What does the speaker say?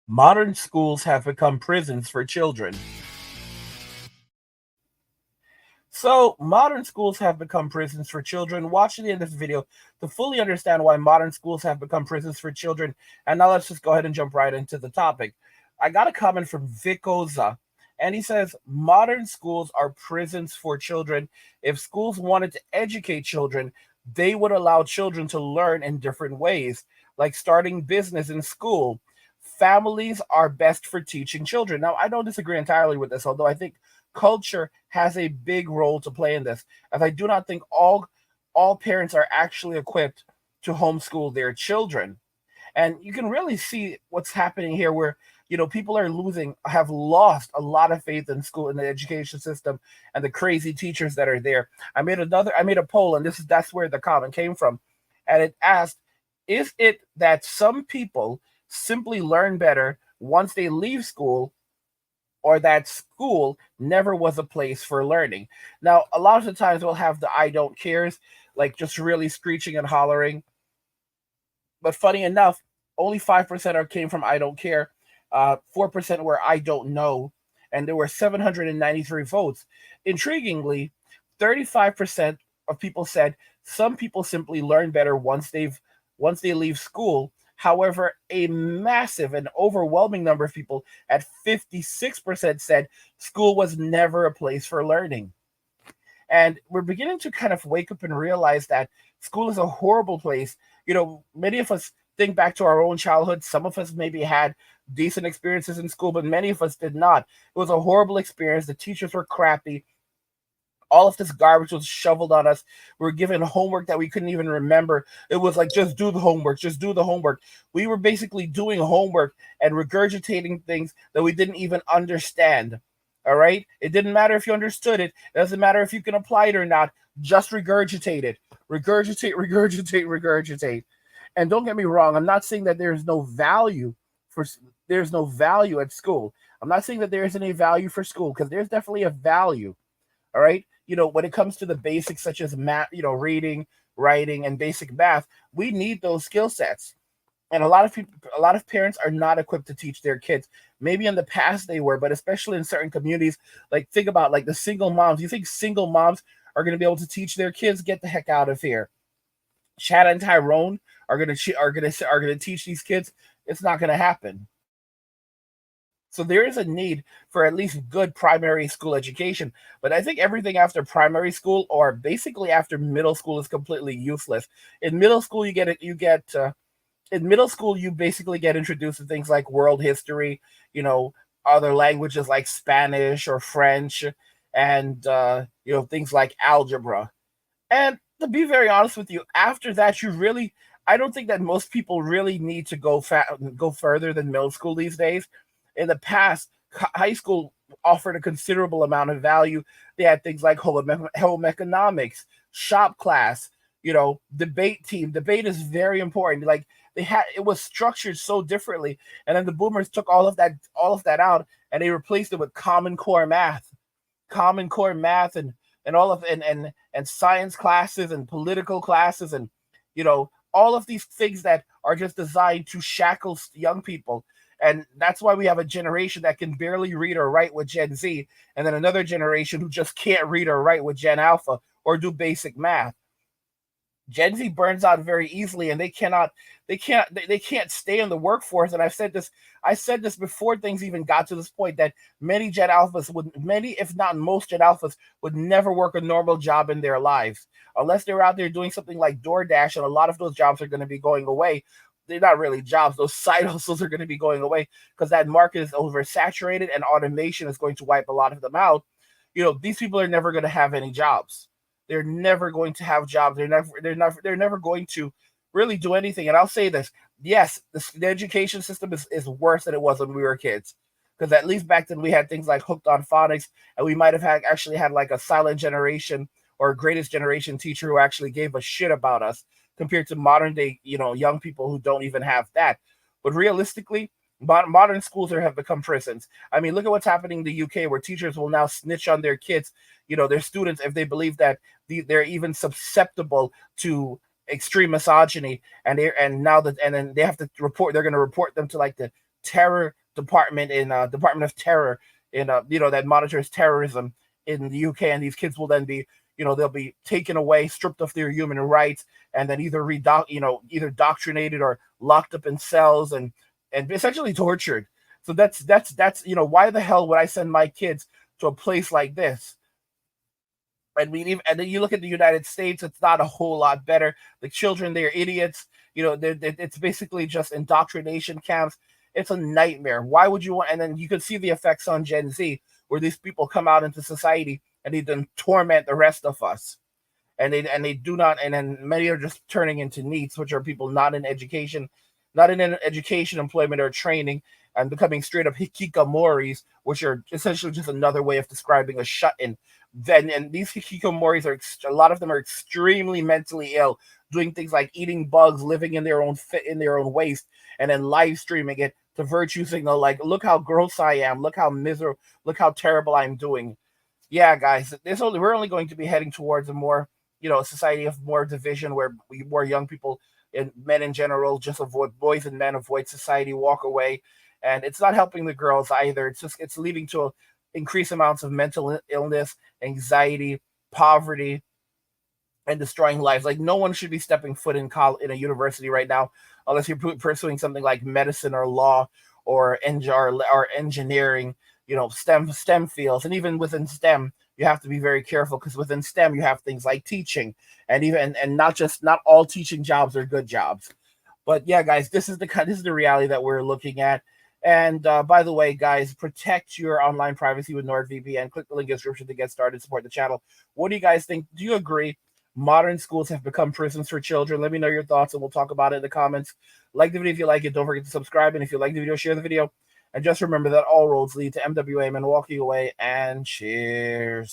Modern schools have become prisons for children. So, modern schools have become prisons for children. Watch the end of this video to fully understand why modern schools have become prisons for children. And now let's just go ahead and jump right into the topic. I got a comment from Vicoza, and he says modern schools are prisons for children. If schools wanted to educate children, they would allow children to learn in different ways, like starting business in school. Families are best for teaching children. Now, I don't disagree entirely with this, although I think culture has a big role to play in this, as I do not think all parents are actually equipped to homeschool their children. And you can really see what's happening here, where people are have lost a lot of faith in school, in the education system, and the crazy teachers that are there. I made a poll, and that's where the comment came from, and it asked, is it that some people simply learn better once they leave school, or that school never was a place for learning? Now, a lot of the times we'll have the I don't cares, like just really screeching and hollering. But funny enough, only 5% came from I don't care. 4% were I don't know. And there were 793 votes. Intriguingly, 35% of people said some people simply learn better once they leave school. However, a massive and overwhelming number of people at 56% said school was never a place for learning. And we're beginning to kind of wake up and realize that school is a horrible place. Many of us think back to our own childhood. Some of us maybe had decent experiences in school, but many of us did not. It was a horrible experience. The teachers were crappy. All of this garbage was shoveled on us. We were given homework that we couldn't even remember. It was like, just do the homework, just do the homework. We were basically doing homework and regurgitating things that we didn't even understand. All right? It didn't matter if you understood it. It doesn't matter if you can apply it or not. Just regurgitate it. Regurgitate, regurgitate, regurgitate. And don't get me wrong, I'm not saying that for there's no value at school. I'm not saying that there isn't a value for school, because there's definitely a value. All right. When it comes to the basics such as math, reading, writing, and basic math, we need those skill sets. And a lot of parents are not equipped to teach their kids. Maybe in the past they were, but especially in certain communities, like think about like the single moms. You think single moms are going to be able to teach their kids? Get the heck out of here. Chad and Tyrone are going to teach these kids. It's not going to happen. So there is a need for at least good primary school education. But I think everything after primary school, or basically after middle school, is completely useless. In middle school, in middle school you basically get introduced to things like world history, you know, other languages like Spanish or French, and things like algebra. And to be very honest with you, after that, I don't think that most people really need to go further than middle school these days. In the past, high school offered a considerable amount of value. They had things like home economics, shop class, debate team. Debate is very important. Like, it was structured so differently, and then the boomers took all of that out, and they replaced it with common core math, and all of and science classes and political classes, and all of these things that are just designed to shackle young people. And that's why we have a generation that can barely read or write with Gen Z, and then another generation who just can't read or write with Gen Alpha or do basic math. Gen Z burns out very easily, and they can't stay in the workforce. And I said this before things even got to this point, that many, if not most Gen Alphas would never work a normal job in their lives unless they're out there doing something like DoorDash, and a lot of those jobs are going to be going away. They're not really jobs; those side hustles are going to be going away, because that market is oversaturated, and automation is going to wipe a lot of them out. These people are never going to have any jobs. They're never going to have jobs. They're never going to really do anything. And I'll say this: yes, the education system is worse than it was when we were kids. Because at least back then we had things like Hooked on Phonics, and we might have actually had like a silent generation or greatest generation teacher who actually gave a shit about us, compared to modern day, young people who don't even have that. But realistically, modern schools have become prisons. I mean, look at what's happening in the UK, where teachers will now snitch on their kids, their students, if they believe that they're even susceptible to extreme misogyny, and then they have to report. They're going to report them to like the terror department in Department of Terror in that monitors terrorism in the UK, and these kids will then be they'll be taken away, stripped of their human rights, and then either doctrinated or locked up in cells and essentially tortured. So that's why the hell would I send my kids to a place like this? And then you look at the United States; it's not a whole lot better. The children, they're idiots. It's basically just indoctrination camps. It's a nightmare. Why would you want? And then you can see the effects on Gen Z, where these people come out into society and they then torment the rest of us. And they do not, and then many are just turning into neets, which are people not in education, employment, or training, and becoming straight up hikikomoris, which are essentially just another way of describing a shut-in. Then, and these hikikomoris a lot of them are extremely mentally ill, doing things like eating bugs, living in their own waste, and then live streaming it to virtue signal, like, look how gross I am, look how miserable, look how terrible I'm doing. Yeah, guys, we're only going to be heading towards a more, a society of more division, where more young people and men in general just avoid boys and men avoid society, walk away, and it's not helping the girls either. It's leading to increased amounts of mental illness, anxiety, poverty, and destroying lives. Like, no one should be stepping foot in a university right now unless you're pursuing something like medicine or law or engineering, STEM fields. And even within STEM, you have to be very careful, because within STEM you have things like teaching, and not all teaching jobs are good jobs. But yeah, guys, this is the reality that we're looking at. And by the way, guys, protect your online privacy with NordVPN. Click the link in the description to get started. Support the channel. What do you guys think? Do you agree modern schools have become prisons for children? Let me know your thoughts, and we'll talk about it in the comments. Like the video if you like it. Don't forget to subscribe. And if you like the video, share the video. And just remember that all roads lead to MWA, and walking away. And cheers.